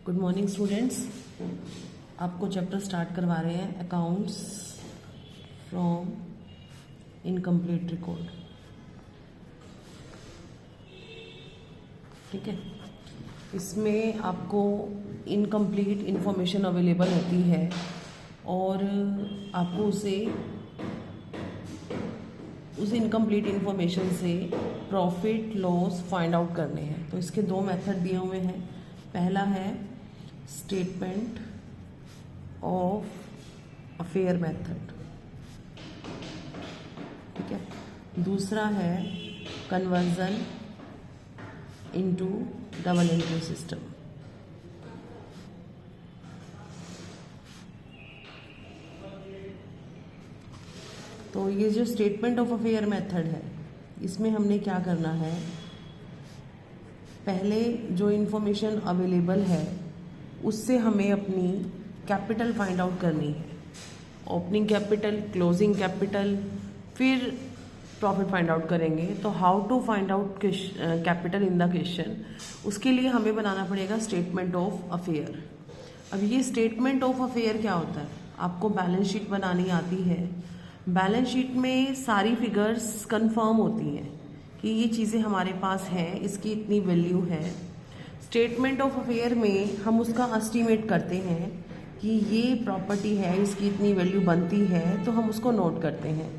Good morning students. आपको chapter start करवा रहे हैं अकाउंट्स फ्रॉम इनकम्प्लीट रिकॉर्ड। ठीक है, इसमें आपको इनकम्प्लीट इन्फॉर्मेशन अवेलेबल होती है और आपको उस इनकम्प्लीट इन्फॉर्मेशन से प्रॉफिट लॉस फाइंड आउट करने हैं। तो इसके दो मेथड दिए हुए हैं। पहला है स्टेटमेंट ऑफ अफेयर मेथड, ठीक है। दूसरा है conversion into double entry system. तो ये जो स्टेटमेंट ऑफ अफेयर मेथड है, इसमें हमने क्या करना है, पहले जो इन्फॉर्मेशन अवेलेबल है उससे हमें अपनी कैपिटल फाइंड आउट करनी है। ओपनिंग कैपिटल, क्लोजिंग कैपिटल, फिर प्रॉफिट फाइंड आउट करेंगे। तो how to find out capital in the question, उसके लिए हमें बनाना पड़ेगा स्टेटमेंट ऑफ अफेयर। अब ये स्टेटमेंट ऑफ अफेयर क्या होता है? आपको बैलेंस शीट बनानी आती है। बैलेंस शीट में सारी फिगर्स कंफर्म होती हैं कि ये चीज़ें हमारे पास हैं, इसकी इतनी वैल्यू है। स्टेटमेंट ऑफ अफेयर में हम उसका एस्टीमेट करते हैं कि ये प्रॉपर्टी है, इसकी इतनी वैल्यू बनती है, तो हम उसको नोट करते हैं।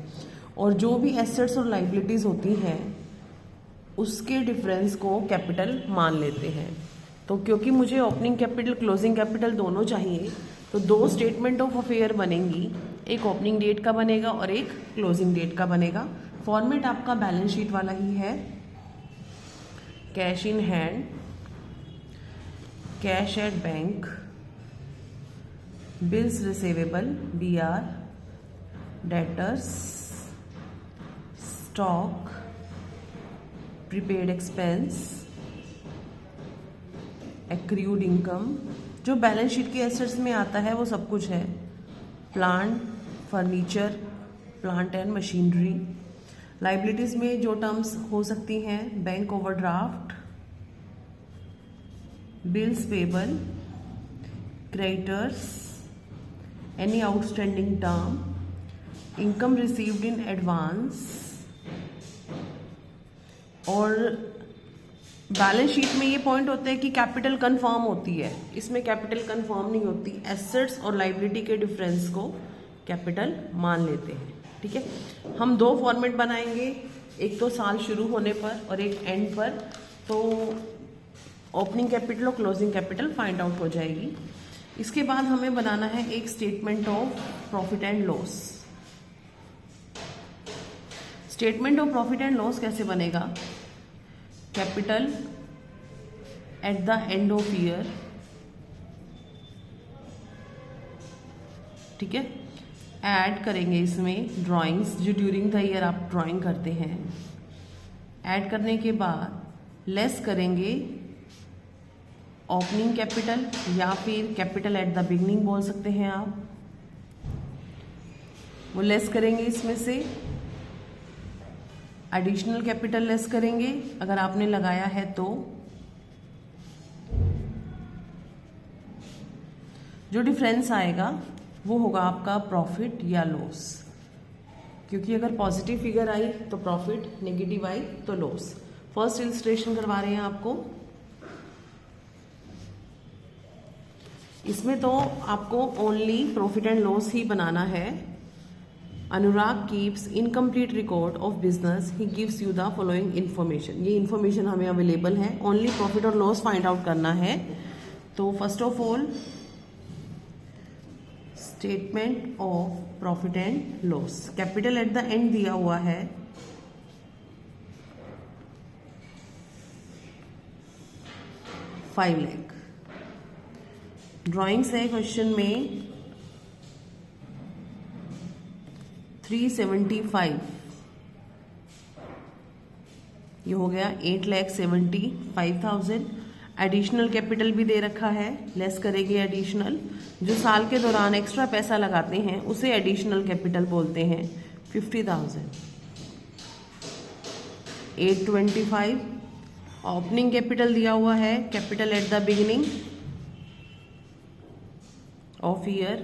और जो भी एसेट्स और लाइबिलिटीज़ होती हैं उसके डिफरेंस को कैपिटल मान लेते हैं। तो क्योंकि मुझे ओपनिंग कैपिटल, क्लोजिंग कैपिटल दोनों चाहिए, तो दो स्टेटमेंट ऑफ अफेयर बनेंगी। एक ओपनिंग डेट का बनेगा और एक क्लोजिंग डेट का बनेगा। फॉर्मेट आपका बैलेंस शीट वाला ही है। Cash in hand, cash at bank, bills receivable BR, debtors, stock, prepaid expense, accrued income. जो बैलेंस शीट के एसेट्स में आता है वो सब कुछ है। Plant, furniture, plant and machinery. Liabilities में जो टर्म्स हो सकती हैं, bank overdraft, bills payable, creditors, any outstanding term, income received in advance. और बैलेंस शीट में ये पॉइंट होता है कि कैपिटल कंफर्म होती है, इसमें कैपिटल कंफर्म नहीं होती। एसेट्स और लाइबिलिटी के डिफरेंस को कैपिटल मान लेते हैं। ठीक है, हम दो फॉर्मेट बनाएंगे, एक तो साल शुरू होने पर और एक एंड पर। तो ओपनिंग कैपिटल और क्लोजिंग कैपिटल फाइंड आउट हो जाएगी। इसके बाद हमें बनाना है एक statement of profit and loss. Statement of profit and loss कैसे बनेगा? Capital at the end of year, ठीक है। ऐड करेंगे इसमें ड्राइंग्स, जो ड्यूरिंग द ईयर आप ड्राइंग करते हैं। ऐड करने के बाद लेस करेंगे ओपनिंग कैपिटल, या फिर कैपिटल एट द बिगनिंग बोल सकते हैं आप। वो लेस करेंगे, इसमें से एडिशनल कैपिटल लेस करेंगे अगर आपने लगाया है तो। जो डिफरेंस आएगा वो होगा आपका प्रॉफिट या लॉस, क्योंकि अगर पॉजिटिव फिगर आई तो प्रॉफिट, नेगेटिव आई तो लॉस। फर्स्ट इलस्ट्रेशन करवा रहे हैं आपको। इसमें तो आपको ओनली प्रॉफिट एंड लॉस ही बनाना है। Anurag keeps incomplete record of business, he gives you the following information. ये इन्फॉर्मेशन हमें अवेलेबल है, ओनली प्रॉफिट और लॉस फाइंड आउट करना है। तो first of all statement of profit and loss. Capital at the end दिया हुआ है 5 लाख। ड्राइंग्स है क्वेश्चन में 375, ये हो गया 8,75,000। एडिशनल कैपिटल भी दे रखा है, लेस करेंगे एडिशनल। जो साल के दौरान एक्स्ट्रा पैसा लगाते हैं उसे एडिशनल कैपिटल बोलते हैं, 50,000। 825 ओपनिंग कैपिटल दिया हुआ है, capital at the beginning of year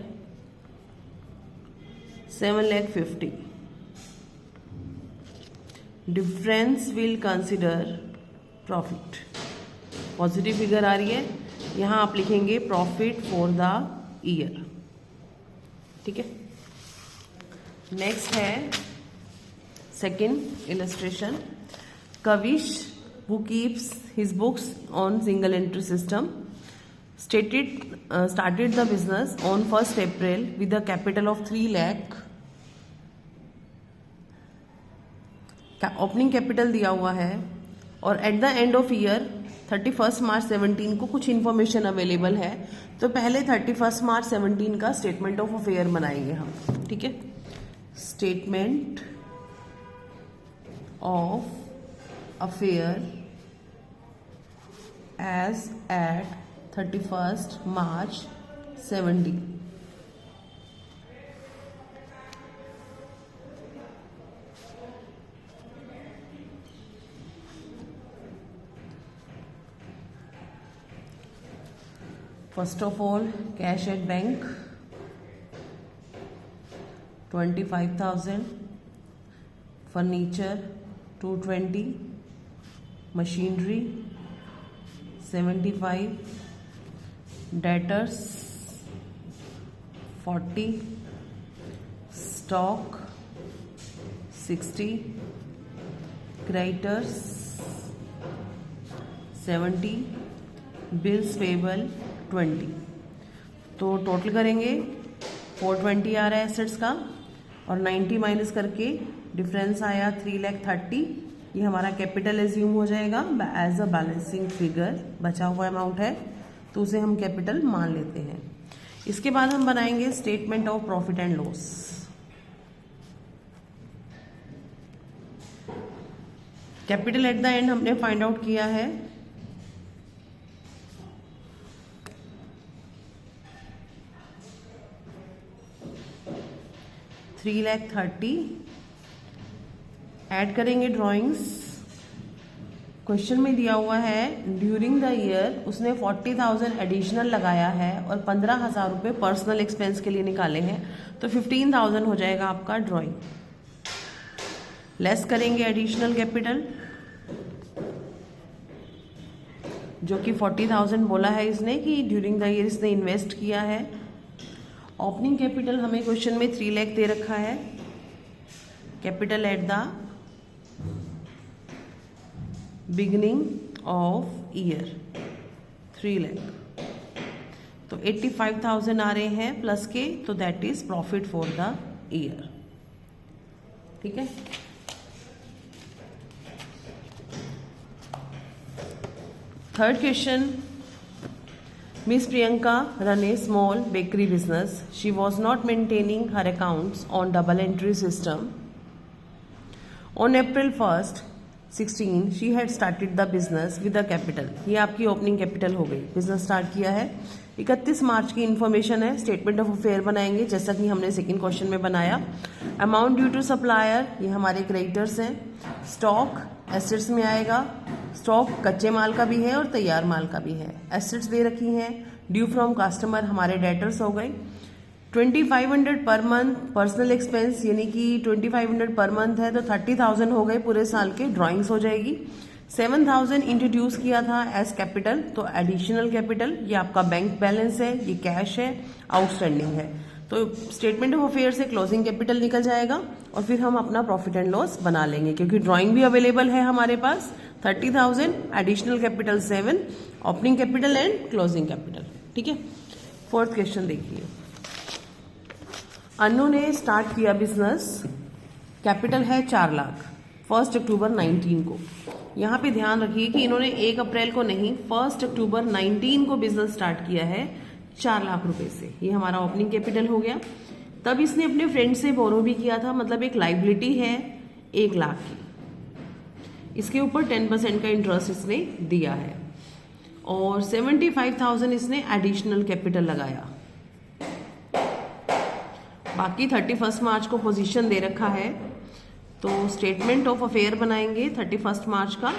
7,50,000. Difference will consider profit. Positive figure आ रही है, यहाँ आप लिखेंगे प्रॉफिट फॉर द ईयर. ठीक है. नेक्स्ट है second illustration. Kavish who keeps his books on single entry system started the business on 1st April with a capital of 3 lakh. Opening capital दिया हुआ है और eight the end of year 31 मार्च 17 को कुछ information available है. तो पहले 31 मार्च 17 का स्टेटमेंट ऑफ अफेयर बनाएंगे हम. ठीक है. Statement of affair as at 31st March 17. First of all, cash at bank 25,000, furniture 220, machinery 75, debtors 40, stock 60, creditors 70, bills payable 20. तो टोटल करेंगे 420 आ रहा है एसेट्स का और 90 माइनस करके डिफरेंस आया 3,30,000. ये हमारा कैपिटल एज्यूम हो जाएगा एज अ बैलेंसिंग फिगर. बचा हुआ अमाउंट है तो उसे हम कैपिटल मान लेते हैं. इसके बाद हम बनाएंगे statement of profit and loss. Capital at the and हमने फाइंड आउट किया है 3,30,000. ऐड करेंगे ड्राइंग्स. क्वेश्चन में दिया हुआ है ड्यूरिंग द ईयर उसने 40,000 एडिशनल लगाया है और 15,000 रुपये पर्सनल एक्सपेंस के लिए निकाले हैं. तो 15,000 हो जाएगा आपका ड्राइंग. लेस करेंगे एडिशनल कैपिटल जो कि 40,000 बोला है इसने कि ड्यूरिंग द ईयर इसने इन्वेस्ट किया है. ओपनिंग कैपिटल हमें क्वेश्चन में 3 लाख दे रखा है. Capital at the beginning of year 3 lakh. तो 85,000 आ रहे हैं प्लस के, तो that is profit for the year. ठीक है. Third question. Miss Priyanka run a small bakery business. She was not maintaining her accounts on double entry system. On April 1st, 16, she had started the business with a capital. ये आपकी opening capital हो गई. Business start किया है. 31 मार्च की information है. Statement of affair बनाएंगे जैसा कि हमने सेकंड क्वेश्चन में बनाया. अमाउंट ड्यू टू सप्लायर, ये हमारे क्रेडिटर्स हैं. स्टॉक एसेट्स में आएगा. स्टॉक कच्चे माल का भी है और तैयार माल का भी है. एसेट्स दे रखी हैं. ड्यू फ्रॉम कस्टमर हमारे डेटर्स हो गए. 2500 पर मंथ पर्सनल एक्सपेंस यानी कि 2500 पर मंथ है तो 30,000 हो गए पूरे साल के. ड्राइंग्स हो जाएगी. 7,000 इंट्रोड्यूस किया था एज कैपिटल, तो एडिशनल कैपिटल. ये आपका बैंक बैलेंस है, ये कैश है, आउटस्टैंडिंग है. तो स्टेटमेंट ऑफ अफेयर से क्लोजिंग कैपिटल निकल जाएगा और फिर हम अपना प्रॉफिट एंड लॉस बना लेंगे क्योंकि ड्राइंग भी अवेलेबल है हमारे पास. 30,000, additional capital 7, opening capital and closing capital. ठीक है. फोर्थ क्वेश्चन देखिए. अनु ने स्टार्ट किया बिजनेस. कैपिटल है 4 लाख 1 अक्टूबर 19 को. यहाँ पे ध्यान रखिए कि इन्होंने 1 अप्रैल को नहीं 1 अक्टूबर 19 को बिजनेस स्टार्ट किया है 4 लाख रुपए से. ये हमारा ओपनिंग कैपिटल हो गया. तब इसने अपने फ्रेंड से बोरो भी किया था, मतलब एक लाइबिलिटी है 1 लाख की. इसके ऊपर 10% का इंटरेस्ट इसने दिया है और 75,000 इसने एडिशनल कैपिटल लगाया. बाकी 31 मार्च को पोजीशन दे रखा है तो स्टेटमेंट ऑफ अफेयर बनाएंगे 31 मार्च का.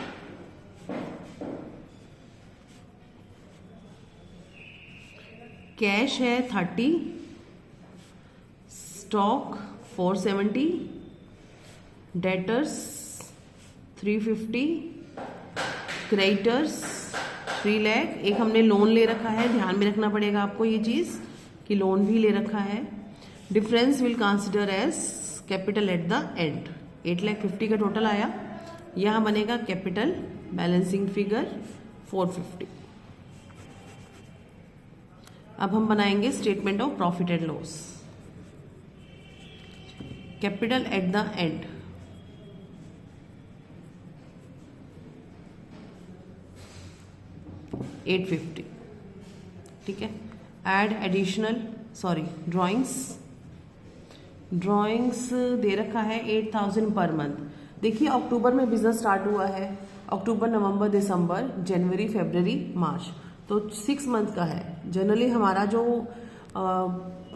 कैश है 30, स्टॉक 470, डेटर्स 350, क्रेडिटर्स 3 लाख। एक हमने लोन ले रखा है, ध्यान में रखना पड़ेगा आपको ये चीज कि लोन भी ले रखा है। Difference will consider as capital at the end. 8,50,000 का टोटल आया, यहां बनेगा कैपिटल बैलेंसिंग फिगर 450। अब हम बनाएंगे statement of profit and loss. Capital at the and, $850, ठीक है। एड एडिशनल ड्राइंग्स दे रखा है 8,000 पर मंथ। देखिए अक्टूबर में बिजनेस स्टार्ट हुआ है, अक्टूबर, नवंबर, दिसंबर, जनवरी, फरवरी, मार्च, तो 6 मंथ का है। जनरली हमारा जो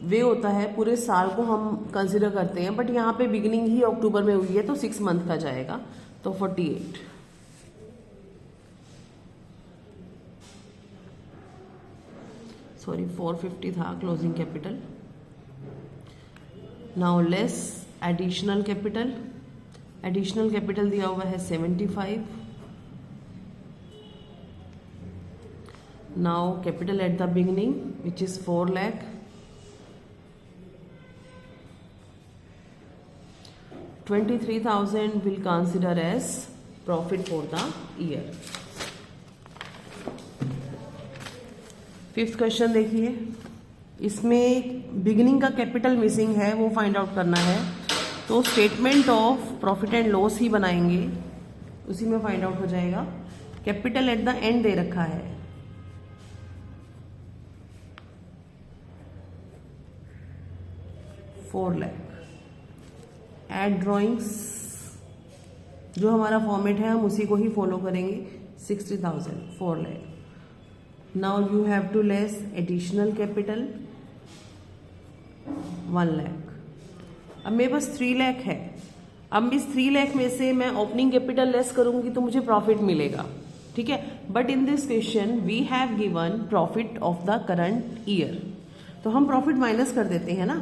वे होता है पूरे साल को हम कंसिडर करते हैं, बट यहाँ पे बिगिनिंग ही अक्टूबर में हुई है तो 6 मंथ का जाएगा, तो 48। सॉरी 450 था closing capital. Now less additional capital दिया हुआ है 75। Now capital at the beginning which is 4 lakh. $23,000 will consider as profit for the year। 5th question देखिए, इसमें बिगिनिंग का कैपिटल मिसिंग है, वो फाइंड आउट करना है। तो statement of profit and loss ही बनाएंगे, उसी में फाइंड आउट हो जाएगा। कैपिटल एट द एंड दे रखा है, $4 लाख। एड ड्राइंग्स, जो हमारा फॉर्मेट है हम उसी को ही फॉलो करेंगे, 60,000, 4 lakh. Now you have to less additional capital 1 lakh. अब मेरे पास 3 लाख है, अब इस 3 लाख में से मैं ओपनिंग कैपिटल लेस करूंगी तो मुझे प्रॉफिट मिलेगा, ठीक है। But in this question we have given profit of the current year, तो हम प्रॉफिट माइनस कर देते हैं ना।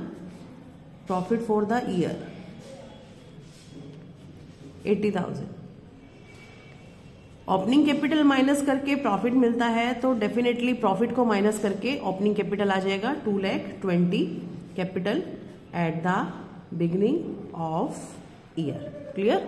Profit for the year 80,000। Opening capital minus करके प्रॉफिट मिलता है, तो डेफिनेटली प्रॉफिट को माइनस करके ओपनिंग कैपिटल आ जाएगा 2,20,000 capital at the beginning of year. Clear?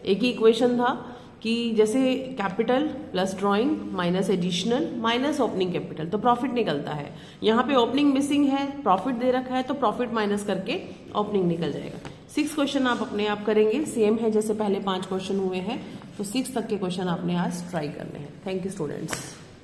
एक ही इक्वेशन था कि जैसे capital plus drawing minus additional minus opening capital, तो प्रॉफिट निकलता है। यहाँ पे ओपनिंग मिसिंग है, प्रॉफिट दे रखा है, तो प्रॉफिट माइनस करके ओपनिंग निकल जाएगा। 6 क्वेश्चन आप अपने आप करेंगे, सेम है जैसे पहले 5 क्वेश्चन हुए हैं, तो 6 तक के क्वेश्चन आपने आज ट्राई करने हैं। Thank you students.